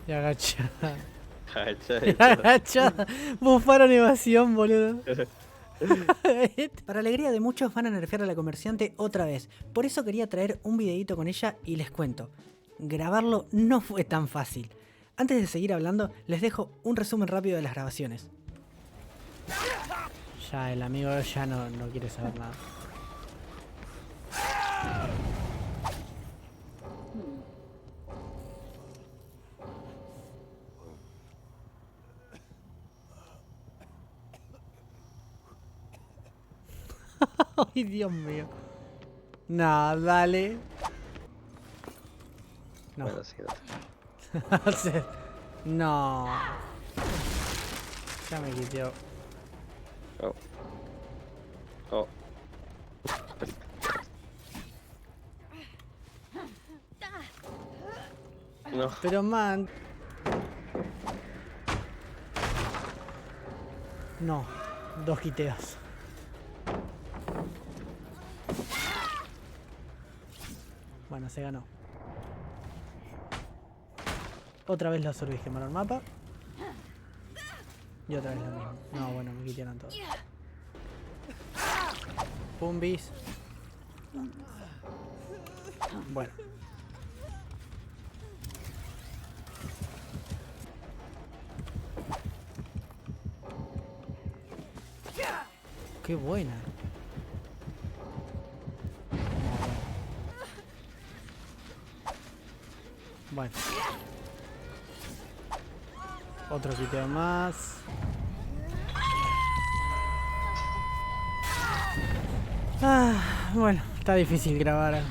Y agacha. Agachadito. Agacha. Bufaron evasión, boludo. Para alegría de muchos van a nerfear a la comerciante otra vez. Por eso quería traer un videito con ella y les cuento. Grabarlo no fue tan fácil. Antes de seguir hablando, les dejo un resumen rápido de las grabaciones. Ya, el amigo ya no quiere saber nada. Ay, Dios mío. No, dale. No. Bueno, sí, No. Ya me quitó. Oh. Oh. No. Pero man. No. 2 quiteos. Bueno, se ganó. Otra vez los Survis quemaron mapa. Y otra vez lo mismo. No, bueno, me quitaron todo. Pumbis. Bueno. Qué buena. Bueno. Otro quiteo más. Bueno, está difícil grabar.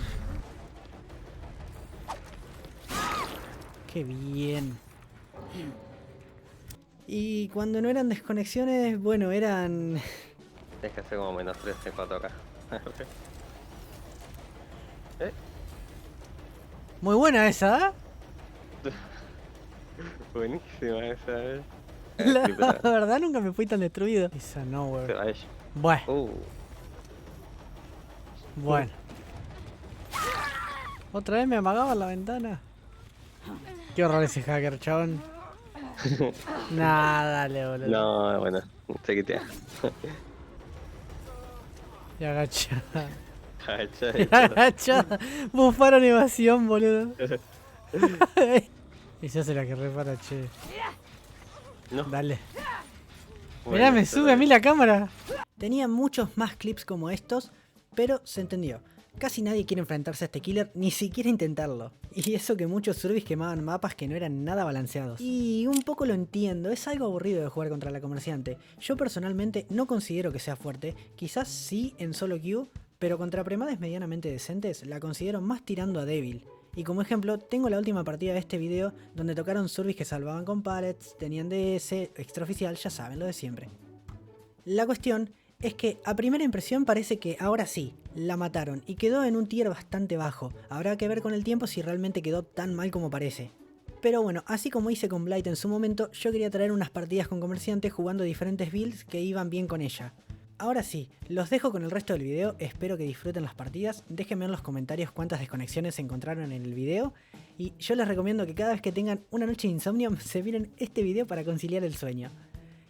Qué bien. Y cuando no eran desconexiones, bueno, eran... Tienes que hacer como menos 13, 4K. Muy buena esa, ¿eh? Buenísima esa, La verdad nunca me fui tan destruido. Esa no, Se güey. va ella. Bueno, bueno. Otra vez me amagaba la ventana. Qué horror ese hacker, chabón. Nah, dale, boludo. No, bueno, se quitea. Y agacha. Y Agachadito. agacha. Bufaron evasión, boludo. Y se hace la que repara, che. No. Dale. Bueno, Mirá, me esta sube a mí vez. la cámara. Tenía muchos más clips como estos, pero se entendió. Casi nadie quiere enfrentarse a este killer, ni siquiera intentarlo. Y eso que muchos Survis quemaban mapas que no eran nada balanceados. Y un poco lo entiendo, es algo aburrido de jugar contra la comerciante. Yo personalmente no considero que sea fuerte, quizás sí en solo queue, pero contra premades medianamente decentes la considero más tirando a débil. Y como ejemplo, tengo la última partida de este video donde tocaron Survis que salvaban con pallets, tenían DS, extraoficial, ya saben, lo de siempre. La cuestión es que a primera impresión parece que ahora sí, la mataron y quedó en un tier bastante bajo. Habrá que ver con el tiempo si realmente quedó tan mal como parece. Pero bueno, así como hice con Blight en su momento, yo quería traer unas partidas con comerciante jugando diferentes builds que iban bien con ella. Ahora sí, los dejo con el resto del video, espero que disfruten las partidas, déjenme en los comentarios cuántas desconexiones se encontraron en el video y yo les recomiendo que cada vez que tengan una noche de insomnio se miren este video para conciliar el sueño.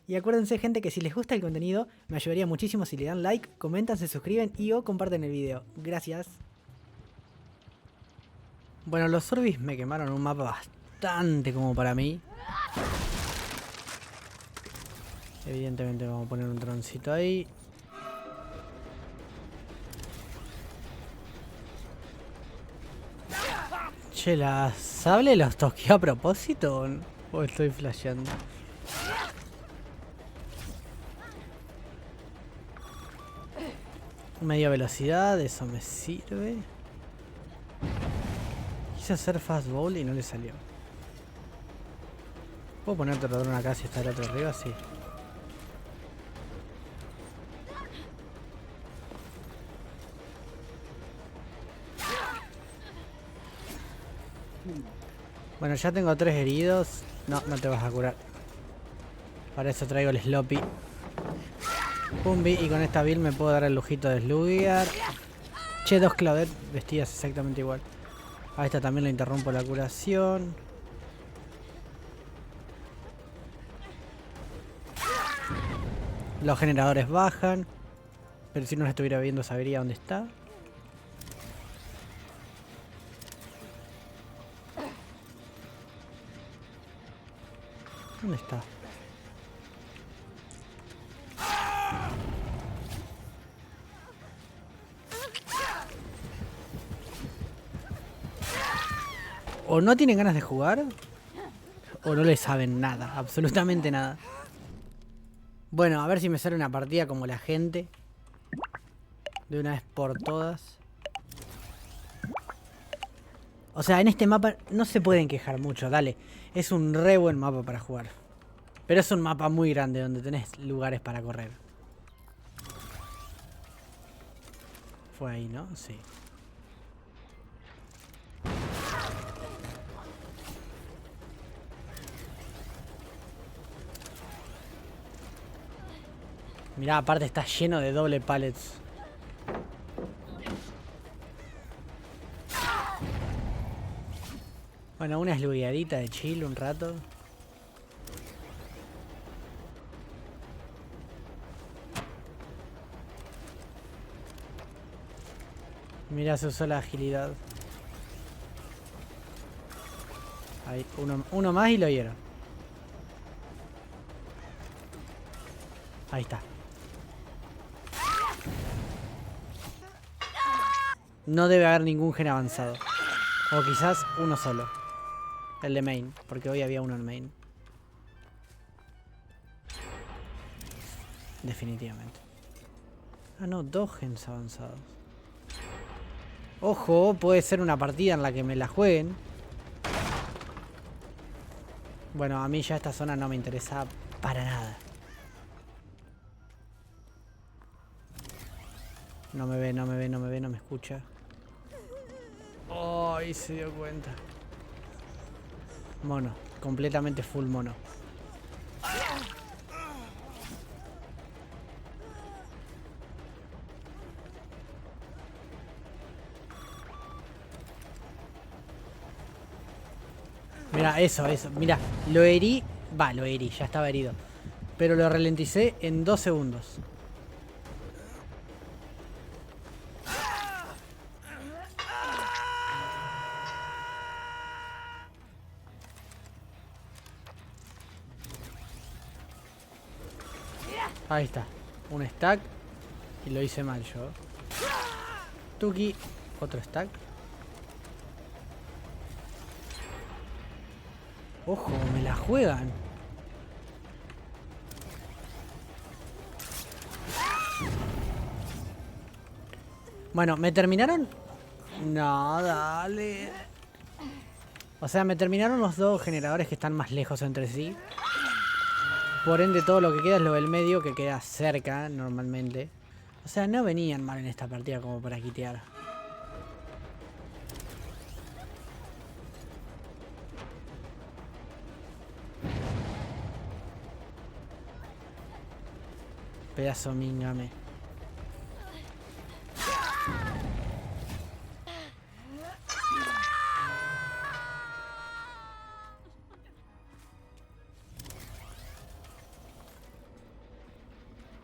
Y acuérdense, gente, que si les gusta el contenido, me ayudaría muchísimo si le dan like, comentan, se suscriben y o comparten el video. Gracias. Bueno, los Survis me quemaron un mapa bastante como para mí. Evidentemente vamos a poner un droncito ahí. Che, ¿la sable los toqué a propósito o estoy flasheando? Media velocidad, eso me sirve. Quise hacer fast bowl y no le salió. ¿Puedo poner otro dron acá si está el otro arriba? Sí. Bueno, ya tengo 3 heridos. No, no te vas a curar. Para eso traigo el sloppy. Pumbi, y con esta build me puedo dar el lujito de sluguear. Che, 2 Claudette vestidas exactamente igual. A esta también le interrumpo la curación. Los generadores bajan. Pero si no lo estuviera viendo sabría dónde está. ¿Dónde está? O no tienen ganas de jugar, o no le saben nada, absolutamente nada. Bueno, a ver si me sale una partida como la gente. De una vez por todas. O sea, en este mapa no se pueden quejar mucho, dale. Es un re buen mapa para jugar. Pero es un mapa muy grande donde tenés lugares para correr. Fue ahí, ¿no? Sí. Mirá, aparte está lleno de doble pallets. Bueno, una eslugueadita de chill un rato. Mirá, se usó la agilidad. Ahí, uno más y lo hiero. Ahí está. No debe haber ningún gen avanzado. O quizás uno solo. El de main, porque hoy había uno en main. Definitivamente. Ah, no, dos gens avanzados. Ojo, puede ser una partida en la que me la jueguen. Bueno, a mí ya esta zona no me interesa para nada. No me ve, no me ve, no me ve, no me escucha. Ay, se dio cuenta. Mono, completamente full mono. Mira, eso, mira, lo herí. Va, lo herí, ya estaba herido. Pero lo ralenticé en 2 segundos. Ahí está. Un stack. Y lo hice mal yo. Tuki. Otro stack. Ojo, me la juegan. Bueno, me terminaron. No, dale. O sea, me terminaron los dos generadores que están más lejos entre sí. Por ende, todo lo que queda es lo del medio, que queda cerca normalmente. O sea, no venían mal en esta partida como para quitear. Pedazo mingame.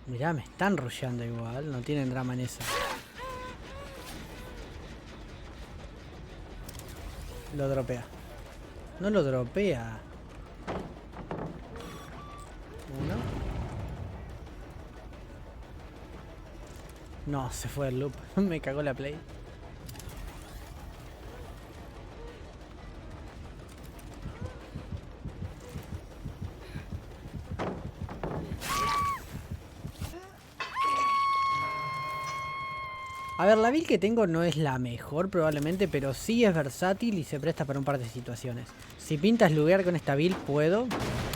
Mirá, me están rusheando igual, no tienen drama en eso. Lo dropea. No lo dropea. Uno. No, se fue el loop. Me cagó la play. A ver, la build que tengo no es la mejor probablemente, pero sí es versátil y se presta para un par de situaciones. Si pintas luguear con esta build, puedo.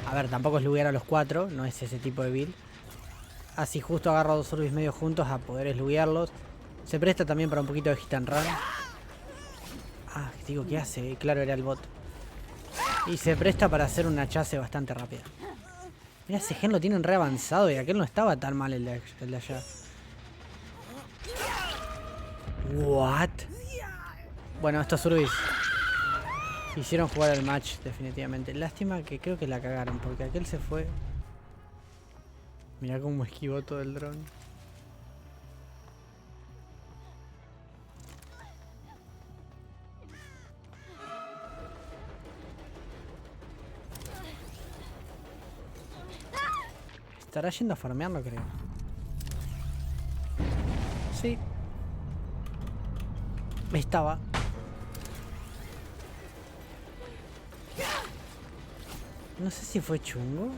A ver, tampoco es luguear a los 4, no es ese tipo de build. Así justo agarro a 2 orbis medio juntos a poder esluguearlos. Se presta también para un poquito de hit and run. Ah, digo, ¿qué hace? Claro, era el bot. Y se presta para hacer una chase bastante rápida. Mira, ese gen lo tienen re avanzado y aquel no estaba tan mal el de allá. What? Bueno, estos Urbis hicieron jugar el match definitivamente. Lástima que creo que la cagaron porque aquel se fue. Mirá cómo esquivó todo el dron. Estará yendo a farmearlo, creo. Sí. Estaba. No sé si fue chungo.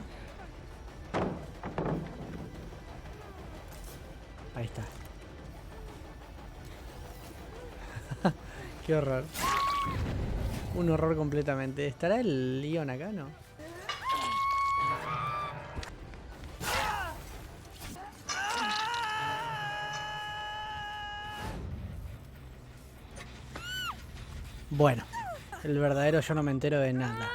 Ahí está. Qué horror. Un horror completamente. ¿Estará el Leon acá, no? Bueno, el verdadero yo no me entero de nada.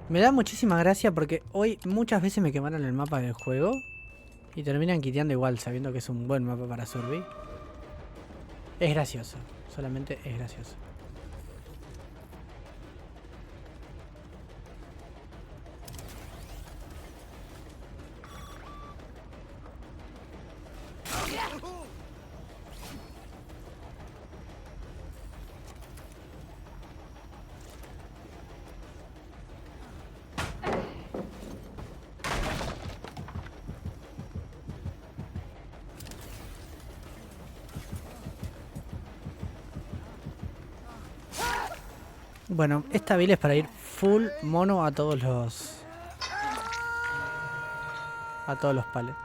Me da muchísima gracia porque hoy muchas veces me quemaron el mapa del juego y terminan quiteando igual, sabiendo que es un buen mapa para Survey. Es gracioso, solamente es gracioso. Bueno, esta build es para ir full mono a todos los... pallets.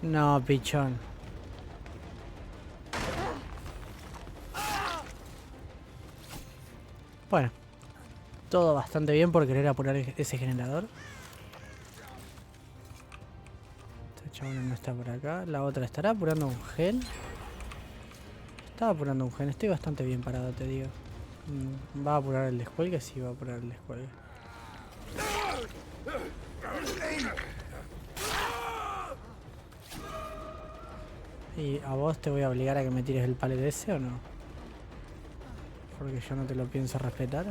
No, pichón. Bueno, todo bastante bien por querer apurar ese generador. Esta chabona no está por acá. La otra estará apurando un gen. Estaba apurando un gen. Estoy bastante bien parado, te digo. ¿Va a apurar el descuelgue? Sí, va a apurar el descuelgue. ¿Y a vos te voy a obligar a que me tires el palet ese o no? Porque yo no te lo pienso respetar.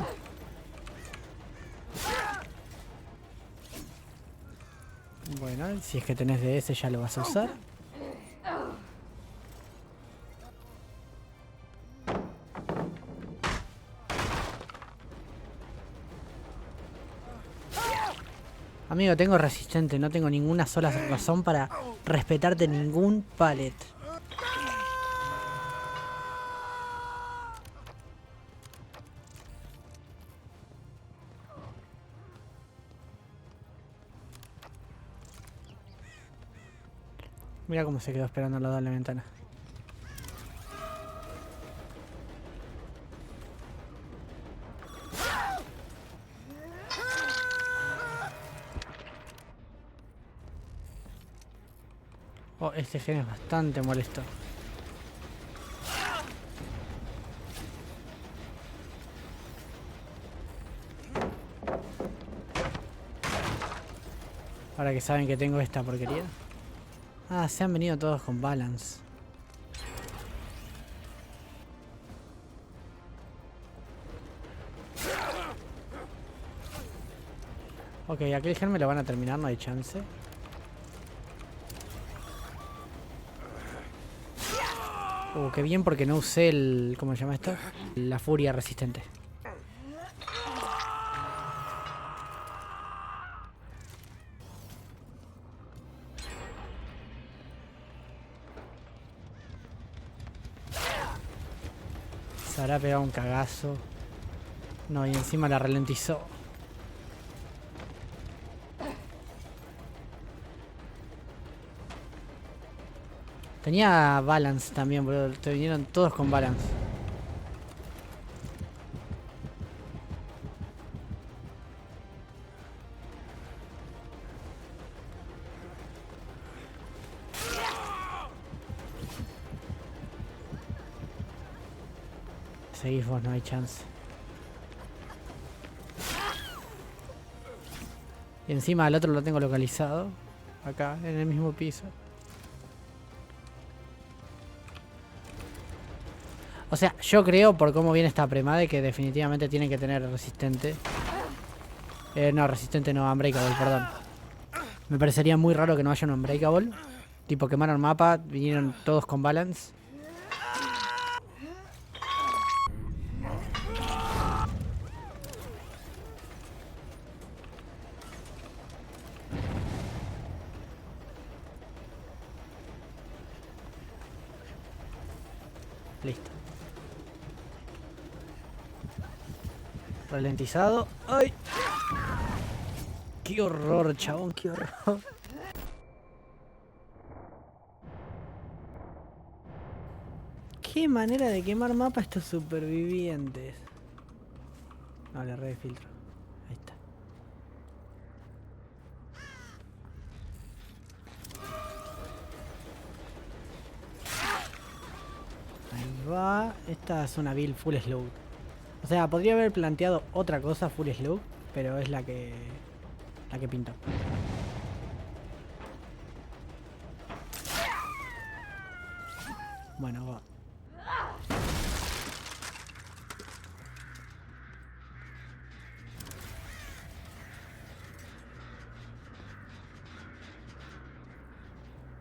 Bueno, si es que tenés de ese ya lo vas a usar. Amigo, tengo resistente, no tengo ninguna sola razón para respetarte ningún palet. Mira cómo se quedó esperando al lado de la ventana. Oh, este gen es bastante molesto. Ahora que saben que tengo esta porquería. Ah, se han venido todos con balance. Ok, aquel gen me lo van a terminar, no hay chance. Qué bien porque no usé el... ¿cómo se llama esto? La furia resistente. Se habrá pegado un cagazo. No, y encima la ralentizó. Tenía balance también, boludo. Te vinieron todos con balance. seguís vos, no hay chance. Y encima al otro lo tengo localizado. Acá, en el mismo piso. O sea, yo creo por cómo viene esta premade que definitivamente tienen que tener resistente. No, resistente no, unbreakable, perdón. Me parecería muy raro que no haya un unbreakable. Tipo, quemaron mapa, vinieron todos con balance. Listo. Ralentizado. ¡Ay! ¡Qué horror, chabón! ¡Qué horror! ¡Qué manera de quemar mapa estos supervivientes! No, le re filtro. Ahí está. Ahí va. Esta es una build full slow. O sea, podría haber planteado otra cosa full slow, pero es la que pintó. Bueno, va.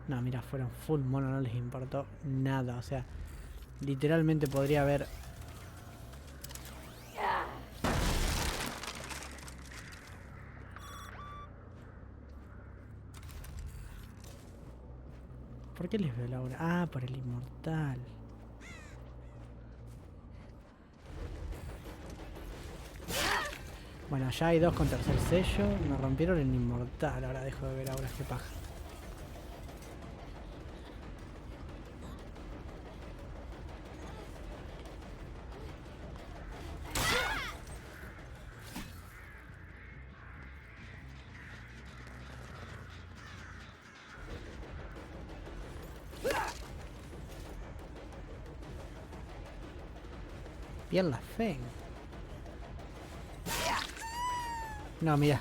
No, mira, fueron full mono, no les importó nada. O sea, literalmente podría haber... ¿Por qué les veo la aura? Ah, por el inmortal. Bueno, ya hay dos con tercer sello. Me rompieron el inmortal. Ahora dejo de ver auras, qué paja. Bien la fe. No, mira.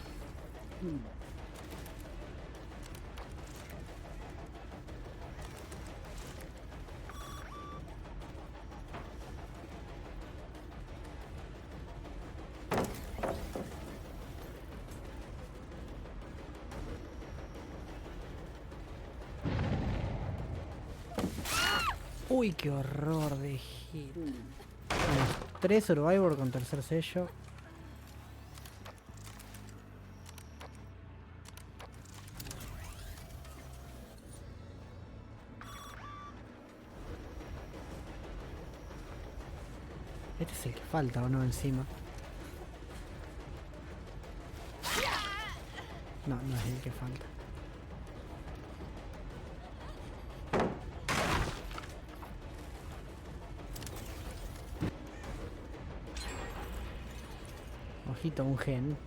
Uy, qué horror de hit. Bueno, 3 Survivor con tercer sello. Este es el que falta, ¿o no? Encima. No, no es el que falta. Ojito, un gen.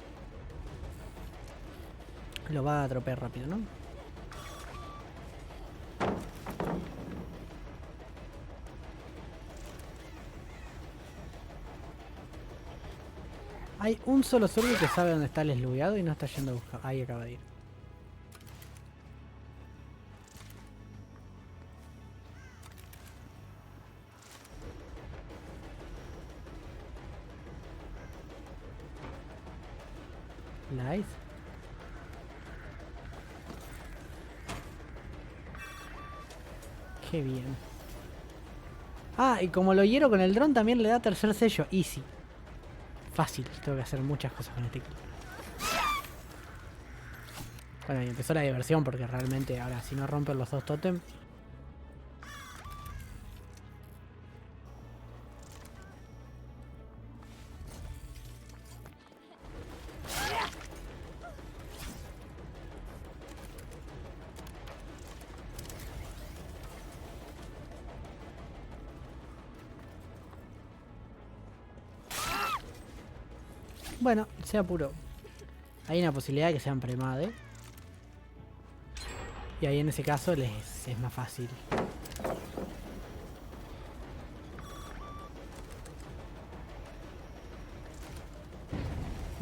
Lo va a atropear rápido, ¿no? Hay un solo survey que sabe dónde está el eslugueado y no está yendo a buscar. Ahí acaba de ir. Nice. Qué bien. Ah, y como lo hiero con el dron también le da tercer sello. Easy. Fácil. Tengo que hacer muchas cosas con este kill. Bueno, y empezó la diversión porque realmente ahora si no rompen los dos tótem. Bueno, se apuró. Hay una posibilidad de que sean premade. Y ahí en ese caso les es más fácil.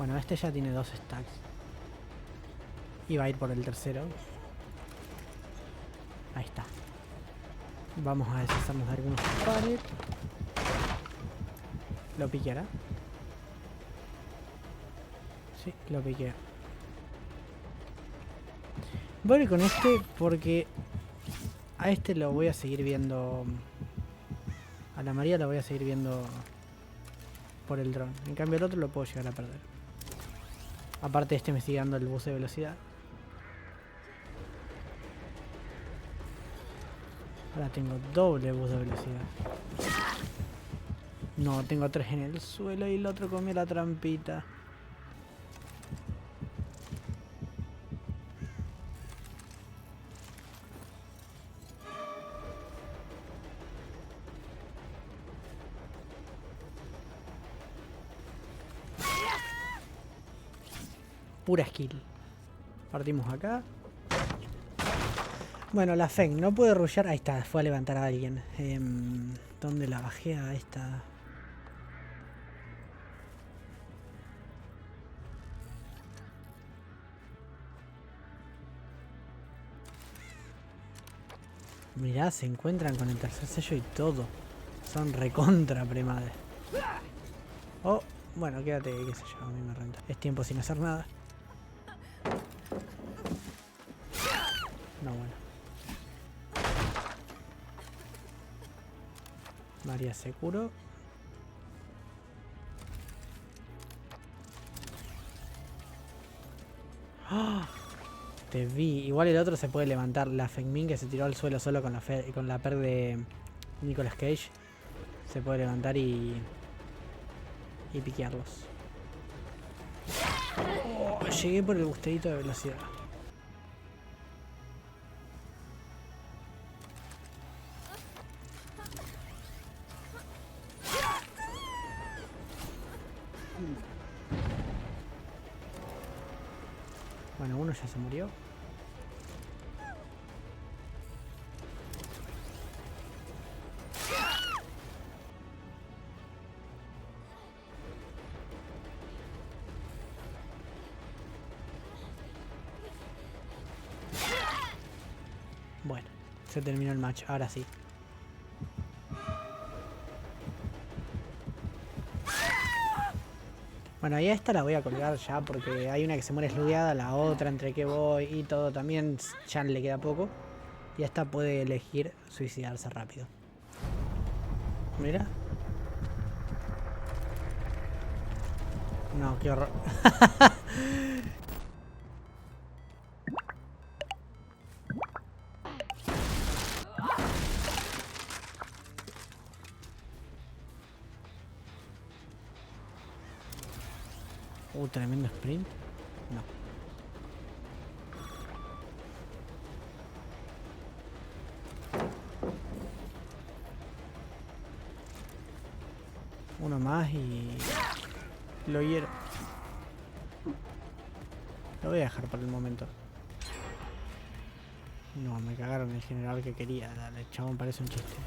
Bueno, este ya tiene 2 stacks. Y va a ir por el tercero. Ahí está. Vamos a deshacernos de algunos pares. ¿Lo piqueará? Sí, lo piquea. Voy a ir con este porque a este lo voy a seguir viendo. A la María la voy a seguir viendo por el dron. En cambio el otro lo puedo llegar a perder. Aparte este me sigue dando el boost de velocidad. Ahora tengo doble boost de velocidad. No, tengo 3 en el suelo y el otro comió la trampita. Pura skill. Partimos acá. Bueno, la Feng no puede rushear. Ahí está, fue a levantar a alguien. ¿Dónde la bajé a esta? Mirá, se encuentran con el tercer sello y todo. Son recontra premades. Oh, bueno, quédate, qué sé yo, a mí me renta. Es tiempo sin hacer nada. No, bueno. María se curó. ¡Oh! Te vi. Igual el otro se puede levantar. La Fengmin que se tiró al suelo solo con la per de Nicolas Cage. Se puede levantar y piquearlos. Oh, llegué por el busteadito de velocidad. Bueno, uno ya se murió. Bueno, se terminó el match, ahora sí. Bueno, y a esta la voy a colgar ya porque hay una que se muere slugueada, la otra entre que voy y todo también ya le queda poco. Y esta puede elegir suicidarse rápido. Mira. No, qué horror. Tremendo sprint. No. Uno más y lo hiero. Lo voy a dejar por el momento. No, me cagaron el general que quería. Dale, chabón, parece un chiste.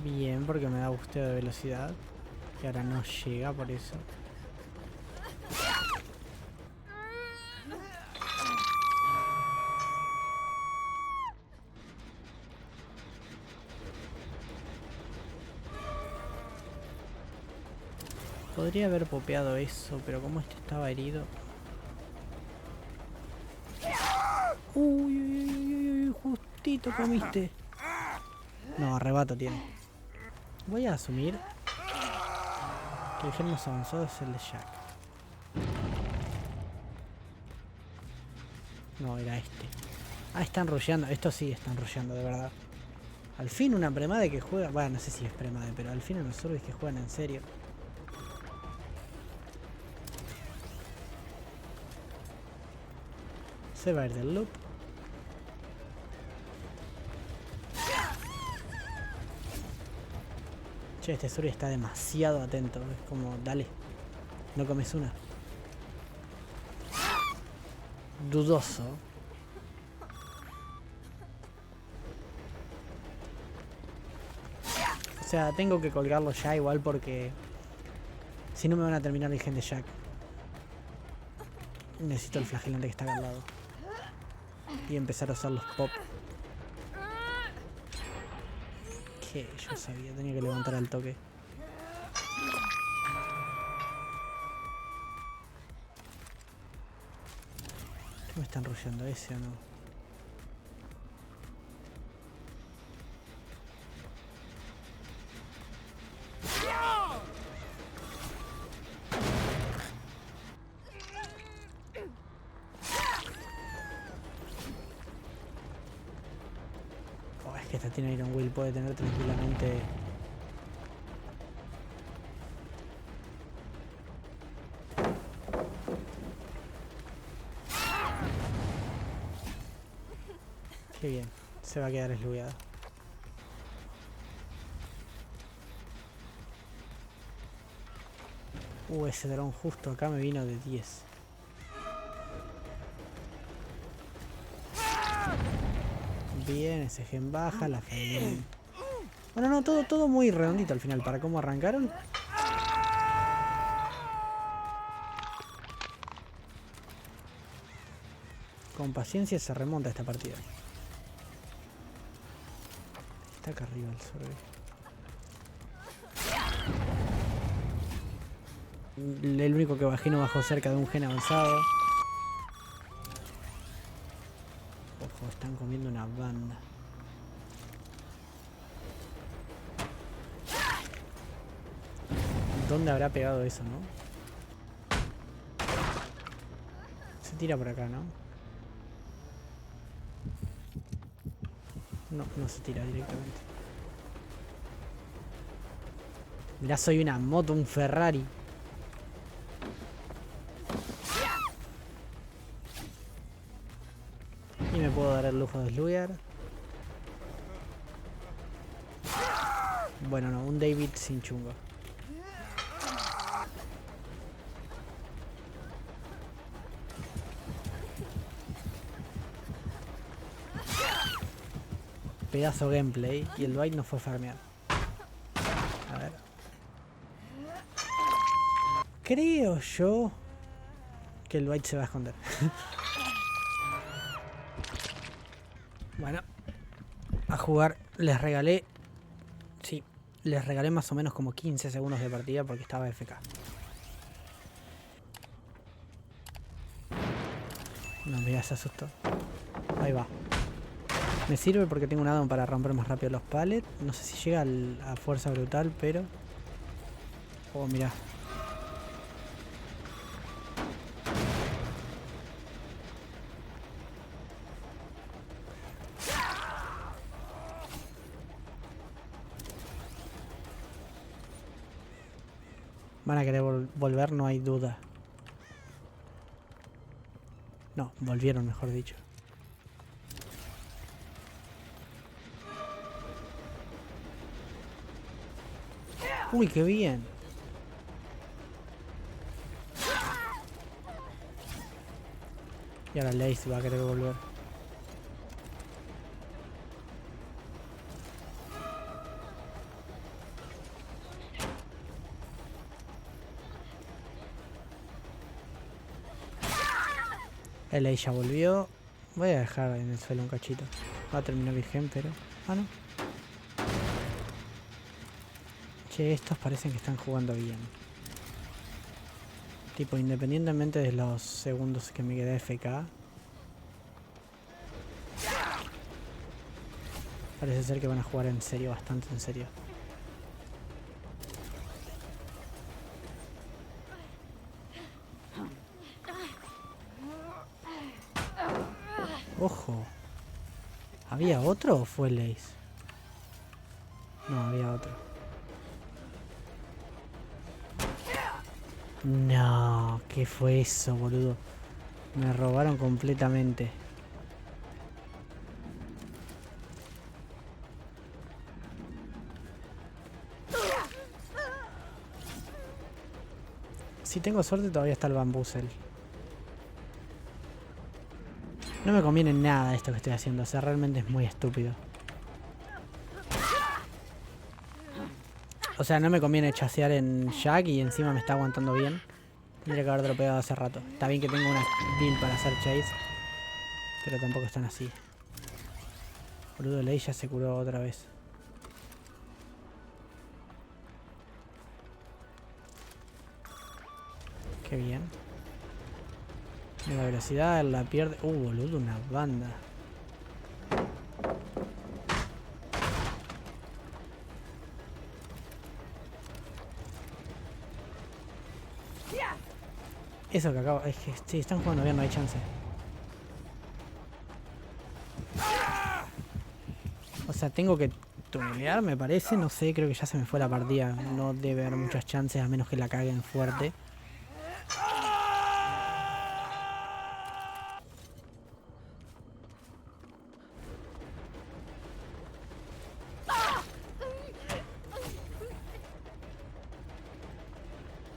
Bien, porque me da busteo de velocidad. Que ahora no llega por eso. Podría haber popeado eso, pero como este estaba herido. Uy, uy, uy, uy, justito comiste. No, arrebato tiene. Voy a asumir que el gen más avanzado es el de Jack. No, era este. Ah, están rusheando. Estos sí están rusheando, de verdad. Al fin una premade que juega... Bueno, no sé si es premade, pero al fin unos zombies que juegan en serio. Se va a ir del loop. Che, este Suri está demasiado atento. Es como, dale. No comes una. Dudoso. O sea, tengo que colgarlo ya igual porque... Si no me van a terminar el gen de Jack. Necesito el flagelante que está acá al lado. Y empezar a usar los pop. Que yo sabía, tenía que levantar al toque. ¿Qué me están rushando? ¿Ese o no? Oh, es que esta tiene Iron Will, puede tener tranquilamente... Qué bien, se va a quedar eslugueado. Ese dron justo acá me vino de 10. Bien, ese gen baja, la fe. Bueno, no, todo muy redondito al final. Para cómo arrancaron. Con paciencia se remonta esta partida. Está acá arriba el sorbe. El único que bajé no bajó cerca de un gen avanzado. Ojo, están comiendo una banda. ¿Dónde habrá pegado eso, no? Se tira por acá, ¿no? No se tira directamente. Mirá, soy una moto, un Ferrari. Y me puedo dar el lujo de desluguear. Bueno, no, un David sin chungo. Pedazo gameplay y el Dwight no fue farmear. A ver. Creo yo que el Dwight se va a esconder. Bueno, a jugar les regalé... Sí, les regalé más o menos como 15 segundos de partida porque estaba FK. No, mira, se asustó. Ahí va. Me sirve porque tengo un addon para romper más rápido los pallets. No sé si llega a fuerza brutal, pero... Oh, mirá. Van a querer volver, no hay duda. No, volvieron, mejor dicho. Uy, qué bien. Y ahora Lace va a querer volver. El Lace ya volvió. Voy a dejar en el suelo un cachito. Va a terminar virgen, pero... Ah, no. Che, estos parecen que están jugando bien. Tipo, independientemente de los segundos que me quedé FK. Parece ser que van a jugar en serio, bastante en serio. Ojo. ¿Había otro o fue el Lace? No, había otro. No, ¿qué fue eso, boludo? Me robaron completamente. Si tengo suerte todavía está el bambusel. No me conviene nada esto que estoy haciendo, o sea, realmente es muy estúpido. O sea, no me conviene chasear en Jack y encima me está aguantando bien. Tendría que haber dropeado hace rato. Está bien que tengo una build para hacer chase, pero tampoco están así. Boludo, Lei ya se curó otra vez. Qué bien. La velocidad la pierde. Boludo, una banda. Eso que acabo. Es que sí, están jugando bien, no hay chance. O sea, tengo que tunear, me parece. No sé, creo que ya se me fue la partida. No debe haber muchas chances a menos que la caguen fuerte.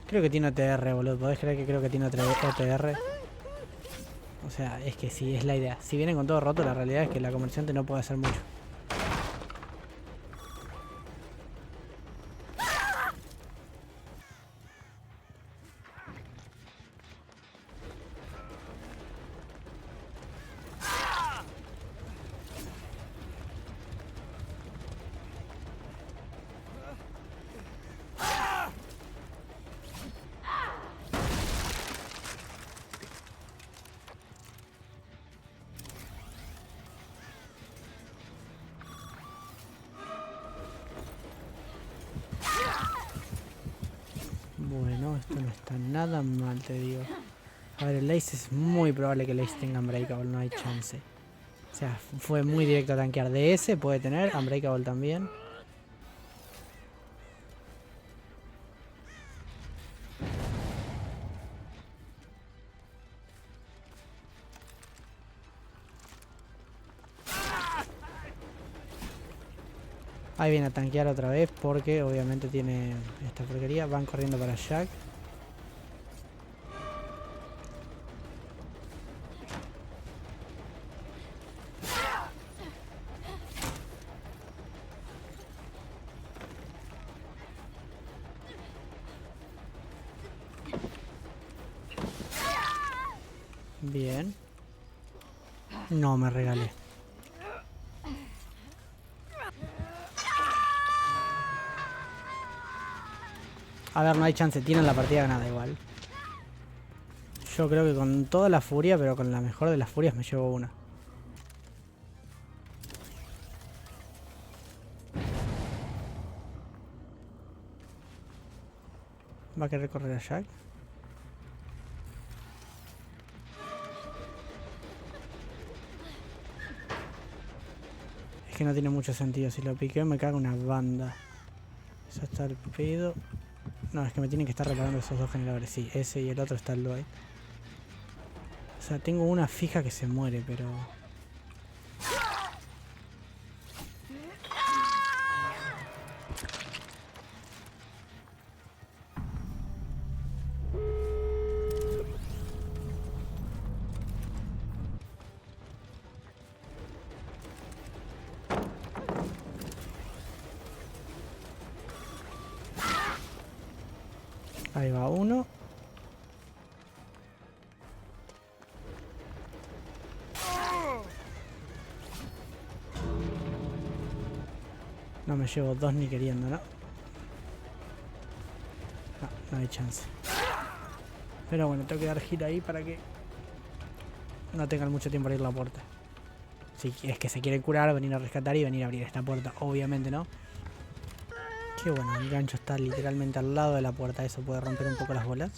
Creo que tiene OTR, boludo. ¿Podés creer que creo que tiene OTR? O sea, es que sí, es la idea. Si vienen con todo roto, la realidad es que la comerciante no puede hacer mucho. Bueno, esto no está nada mal, te digo. A ver, el Ace es muy probable que el Ace tenga Unbreakable, no hay chance. O sea, fue muy directo a tanquear. DS puede tener, Unbreakable también. Ahí viene a tanquear otra vez porque obviamente tiene esta porquería. Van corriendo para Jack. Bien. No me regalé. A ver, no hay chance. Tienen la partida ganada igual. Yo creo que con toda la furia, pero con la mejor de las furias me llevo una. ¿Va a querer correr a Jack? Es que no tiene mucho sentido. Si lo piqueo me cago una banda. Eso está el pedo. No, es que me tienen que estar reparando esos dos generadores. Sí, ese y el otro está el Dwight. O sea, tengo una fija que se muere, pero... Ahí va uno. No me llevo dos ni queriendo, ¿no? No, no hay chance. Pero bueno, tengo que dar gira ahí para que no tengan mucho tiempo para ir a la puerta. Si es que se quiere curar, venir a rescatar y venir a abrir esta puerta. Obviamente, ¿no? Qué bueno, el gancho está literalmente al lado de la puerta. Eso puede romper un poco las bolas.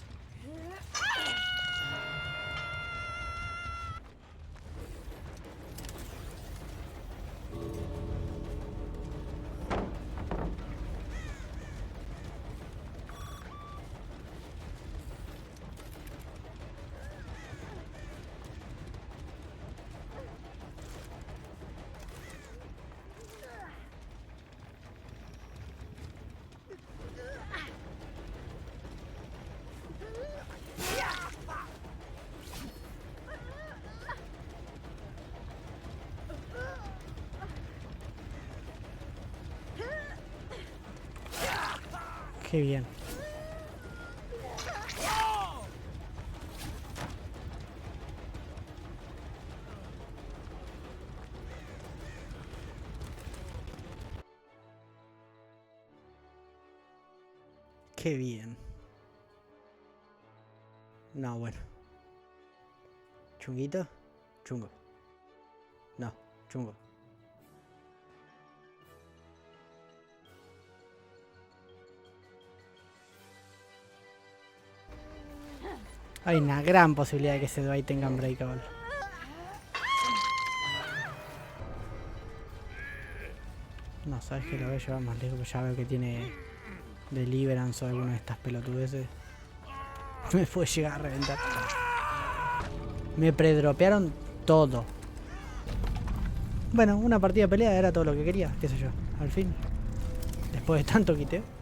Qué bien. Qué bien. No, bueno. ¿Chunguito? Chungo. No, chungo. Hay una gran posibilidad de que ese Dwight tenga Unbreakable. No, sabes que lo voy a llevar más lejos, porque ya veo que tiene Deliverance o alguna de estas pelotudeces. Me puede llegar a reventar. Me predropearon todo. Bueno, una partida de pelea era todo lo que quería, qué sé yo. Al fin. Después de tanto quiteo.